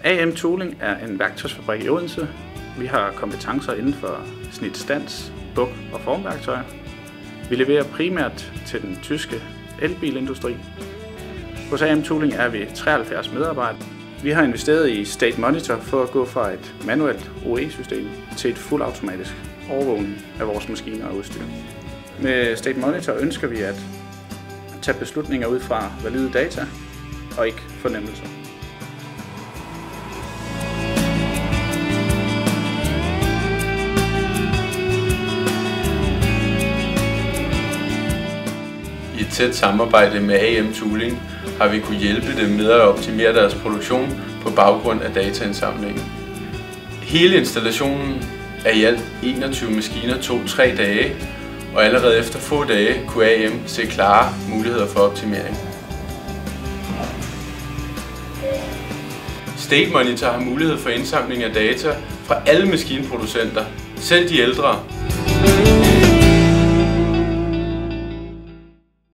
AM Tooling er en værktøjsfabrik i Odense. Vi har kompetencer inden for snit, stands, buk og formværktøjer. Vi leverer primært til den tyske elbilindustri. Hos AM Tooling er vi 73 medarbejdere. Vi har investeret i State Monitor for at gå fra et manuelt OE-system til et fuldautomatisk overvågning af vores maskiner og udstyr. Med State Monitor ønsker vi at tage beslutninger ud fra valide data og ikke fornemmelser. I et tæt samarbejde med AM Tooling har vi kunne hjælpe dem med at optimere deres produktion på baggrund af dataindsamlingen. Hele installationen af i alt 21 maskiner tog 3 dage, og allerede efter få dage kunne AM se klare muligheder for optimering. State Monitor har mulighed for indsamling af data fra alle maskinproducenter, selv de ældre.